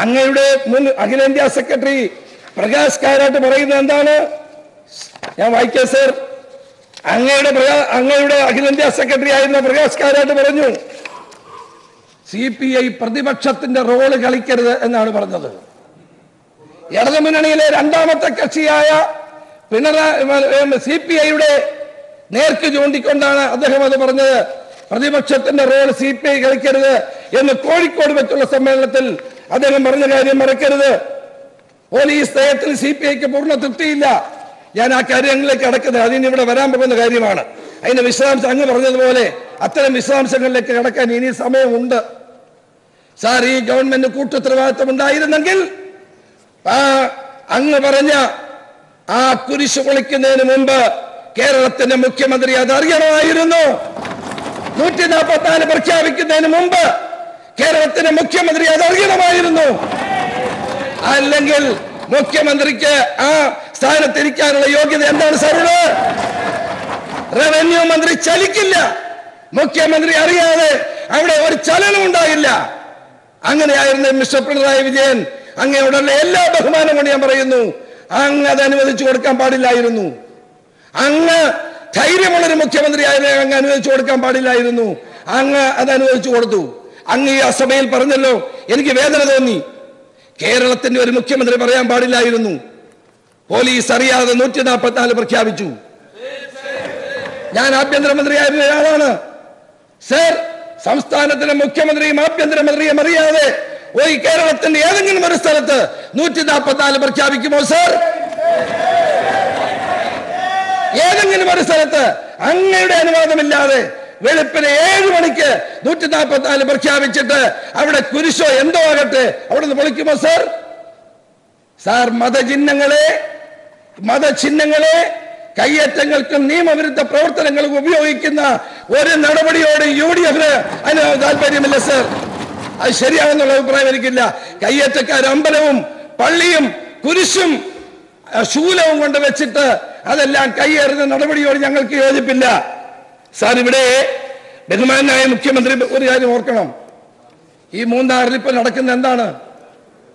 അങ്ങയുടെ മുൻ അഖിലേന്ത്യാ സെക്രട്ടറി പ്രകാശ് കാരാട്ട് പറയുന്നത് എന്താണ്? ഞാൻ വായിക്കാം സർ. അങ്ങയുടെ അഖിലേന്ത്യാ സെക്രട്ടറി ആയിരുന്ന പ്രകാശ് കാരാട്ട് പറഞ്ഞു, CPI പ്രതിപക്ഷത്തിന്റെ റോള് കളിക്കരുത് എന്നാണ് പറഞ്ഞത്. ഇടതുമുന്നണിയിലെ രണ്ടാമത്തെ കക്ഷിയായ CPIയുടെ നേർക്ക് ചൂണ്ടിക്കൊണ്ടാണ് അദ്ദേഹം അത് പറഞ്ഞത്. പ്രതിപക്ഷത്തിന്റെ റോൾ CPI കളിക്കരുത് എന്ന് കോഴിക്കോട് വെച്ചുള്ള സമ്മേളനത്തിൽ അദ്ദേഹം പറഞ്ഞ കാര്യം മറക്കരുത്. പോലീസ് നയത്തിൽ CPIക്ക് പൂർണ്ണ തൃപ്തിയില്ല. ഞാൻ ആ കാര്യങ്ങളിലേക്ക് കടക്കുന്നത് അതിന് ഇവിടെ വരാൻ പോകുന്ന കാര്യമാണ്. അതിന്റെ വിശദാംശം അങ്ങ് പറഞ്ഞതുപോലെ അത്തരം വിശദാംശങ്ങളിലേക്ക് കടക്കാൻ ഇനി സമയമുണ്ട്. സാർ, ഈ ഗവൺമെന്റ് കൂട്ടുത്തരവാദിത്വം ഉണ്ടായിരുന്നെങ്കിൽ അങ്ങ് പറഞ്ഞ ആ കുരിശു പൊളിക്കുന്നതിന് മുമ്പ് കേരളത്തിന്റെ മുഖ്യമന്ത്രി അത് അറിയണമായിരുന്നു. 144 പ്രഖ്യാപിക്കുന്നതിന് മുമ്പ് കേരളത്തിന്റെ മുഖ്യമന്ത്രി അത് അറിയണമായിരുന്നു. അല്ലെങ്കിൽ മുഖ്യമന്ത്രിക്ക് ആ സ്ഥാനത്തിരിക്കാനുള്ള യോഗ്യത എന്താണ് സാറുള്ളത്? റവന്യൂ മന്ത്രി ചലിക്കില്ല. മുഖ്യമന്ത്രി അറിയാതെ അവിടെ ഒരു ചലനം ഉണ്ടായില്ല. അങ്ങനെയായിരുന്നു മിസ്റ്റർ പിണറായി വിജയൻ. അങ്ങയോടുള്ള എല്ലാ ബഹുമാനം കൊണ്ട് ഞാൻ പറയുന്നു, അങ്ങ് അത് അനുവദിച്ചു കൊടുക്കാൻ പാടില്ലായിരുന്നു. അങ്ങ് ധൈര്യമുള്ളൊരു മുഖ്യമന്ത്രി ആയിരുന്നു, അങ്ങ് അനുവദിച്ചു കൊടുക്കാൻ പാടില്ലായിരുന്നു. അങ്ങ് അത് അനുവദിച്ചു കൊടുത്തു. അങ്ങ് ഈ അസഭയിൽ പറഞ്ഞല്ലോ, എനിക്ക് വേദന തോന്നി. കേരളത്തിന്റെ ഒരു മുഖ്യമന്ത്രി പറയാൻ പാടില്ലായിരുന്നു. പോലീസ് അറിയാതെ 144 പ്രഖ്യാപിച്ചു. ഞാൻ ആഭ്യന്തരമന്ത്രിയായിരുന്ന ഒരാളാണ് സർ. സംസ്ഥാനത്തിന്റെ മുഖ്യമന്ത്രിയും ആഭ്യന്തരമന്ത്രിയും അറിയാതെ ഈ കേരളത്തിന്റെ ഏതെങ്കിലും ഒരു സ്ഥലത്ത് 144 പ്രഖ്യാപിക്കുമോ സർ? ഏതെങ്കിലും ഒരു സ്ഥലത്ത് അങ്ങയുടെ അനുവാദമില്ലാതെ വെളുപ്പിന് 7 മണിക്ക് 144 പ്രഖ്യാപിച്ചിട്ട് അവിടെ കുരിശോ എന്തോ ആകട്ടെ അവിടെ നിന്ന് പൊളിക്കുമോ സർ? സാർ, മതചിഹ്നങ്ങളെ കയ്യേറ്റങ്ങൾക്കും നിയമവിരുദ്ധ പ്രവർത്തനങ്ങൾക്കും ഉപയോഗിക്കുന്ന ഒരു നടപടിയോട് UDFന് അതിന് താല്പര്യമില്ല സർ. അത് ശരിയാണെന്നുള്ള അഭിപ്രായം എനിക്കില്ല. കയ്യേറ്റക്കാർ അമ്പലവും പള്ളിയും കുരിശും ശൂലവും കൊണ്ട് വെച്ചിട്ട് അതെല്ലാം കയ്യേറുന്ന നടപടിയോട് ഞങ്ങൾക്ക് യോജിപ്പില്ല. സാർ, ഇവിടെ ബഹുമാനായ മുഖ്യമന്ത്രി ഒരു കാര്യം ഓർക്കണം. ഈ മൂന്നാറിൽ ഇപ്പോൾ നടക്കുന്ന എന്താണ്?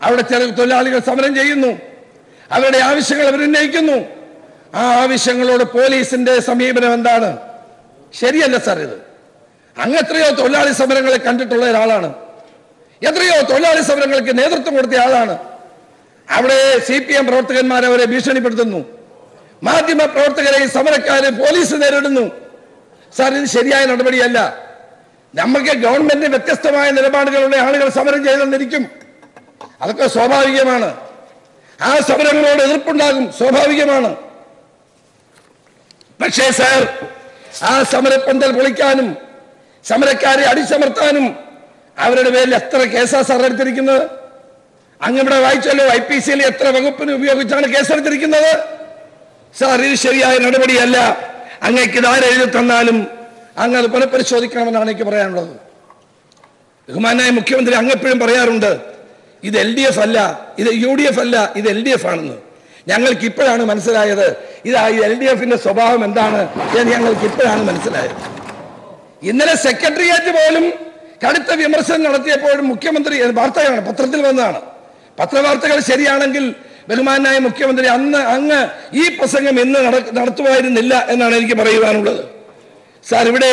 അവിടെ ചില തൊഴിലാളികൾ സമരം ചെയ്യുന്നു, അവരുടെ ആവശ്യങ്ങൾ അവർ ഉന്നയിക്കുന്നു. ആ ആവശ്യങ്ങളോട് പോലീസിന്റെ സമീപനം എന്താണ്? ശരിയല്ല സാർ. ഇത് അങ്ങ് എത്രയോ തൊഴിലാളി സമരങ്ങളെ കണ്ടിട്ടുള്ള ഒരാളാണ്, എത്രയോ തൊഴിലാളി സമരങ്ങൾക്ക് നേതൃത്വം കൊടുത്ത ആളാണ്. അവിടെ CPM പ്രവർത്തകന്മാരെ അവരെ ഭീഷണിപ്പെടുത്തുന്നു, മാധ്യമ പ്രവർത്തകരെ സമരക്കാരെ പോലീസ് നേരിടുന്നു. സാർ, ഇത് ശരിയായ നടപടിയല്ല. നമുക്ക് ഗവൺമെന്റിന് വ്യത്യസ്തമായ നിലപാടുകളുള്ള ആളുകൾ സമരം ചെയ്തെന്നിരിക്കും, അതൊക്കെ സ്വാഭാവികമാണ്. ആ സമരങ്ങളോട് എതിർപ്പുണ്ടാകും, സ്വാഭാവികമാണ്. പക്ഷേ സാർ, ആ സമരപ്പന്തൽ പൊളിക്കാനും സമരക്കാരെ അടിച്ചമർത്താനും അവരുടെ പേരിൽ എത്ര കേസാ സാർ എടുത്തിരിക്കുന്നത്? അങ്ങിവിടെ വായിച്ചല്ലോ, IPCയിൽ എത്ര വകുപ്പിന് ഉപയോഗിച്ചാണ് കേസെടുത്തിരിക്കുന്നത്? സാർ, ഇത് ശരിയായ നടപടിയല്ല. അങ്ങേക്ക് ഇത് ആരെഴുതി തന്നാലും അങ്ങ് അത് പുനഃപരിശോധിക്കണമെന്നാണ് എനിക്ക് പറയാനുള്ളത്. ബഹുമാനായ മുഖ്യമന്ത്രി അങ്ങെപ്പോഴും പറയാറുണ്ട്, ഇത് LDF അല്ല, ഇത് UDF അല്ല, ഇത് LDF ആണെന്ന്. ഞങ്ങൾക്ക് ഇപ്പോഴാണ് മനസ്സിലായത് ഇത് LDFന്റെ സ്വഭാവം എന്താണ് എന്ന് ഞങ്ങൾക്ക് ഇപ്പോഴാണ് മനസ്സിലായത്. ഇന്നലെ സെക്രട്ടേറിയറ്റ് പോലും കടുത്ത വിമർശനം നടത്തിയപ്പോഴും മുഖ്യമന്ത്രി, വാർത്തയാണ്, പത്രത്തിൽ വന്നതാണ്, പത്രവാർത്തകൾ ശരിയാണെങ്കിൽ ബഹുമാനായ മുഖ്യമന്ത്രി അങ്ങ് ഈ പ്രസംഗം ഇന്ന് നടത്തുമായിരുന്നില്ല എന്നാണ് എനിക്ക് പറയുവാനുള്ളത്. സാർ, ഇവിടെ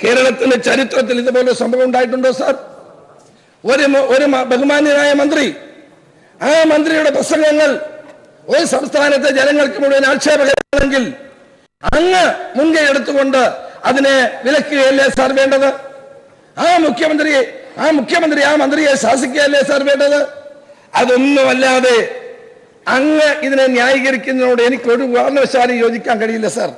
കേരളത്തിന്റെ ചരിത്രത്തിൽ ഇതുപോലെ സംഭവം ഉണ്ടായിട്ടുണ്ടോ സാർ? ഒരു ബഹുമാന്യനായ മന്ത്രി ആ മന്ത്രിയുടെ പ്രസംഗങ്ങൾ ഒരു സംസ്ഥാനത്തെ ജനങ്ങൾക്ക് മുഴുവൻ ആക്ഷേപകരമാണെങ്കിൽ അങ്ങ് മുൻകൈ എടുത്തുകൊണ്ട് അതിനെ വിലക്കുകയല്ലേ സാർ വേണ്ടത്? ആ മുഖ്യമന്ത്രി ആ മന്ത്രിയെ ശാസിക്കുകയല്ലേ സാർ വേണ്ടത്? അതൊന്നുമല്ലാതെ അങ്ങ് ഇതിനെ ന്യായീകരിക്കുന്നതിനോട് എനിക്ക് ഒരു കാരണവശാലും യോജിക്കാൻ കഴിയില്ല സാർ.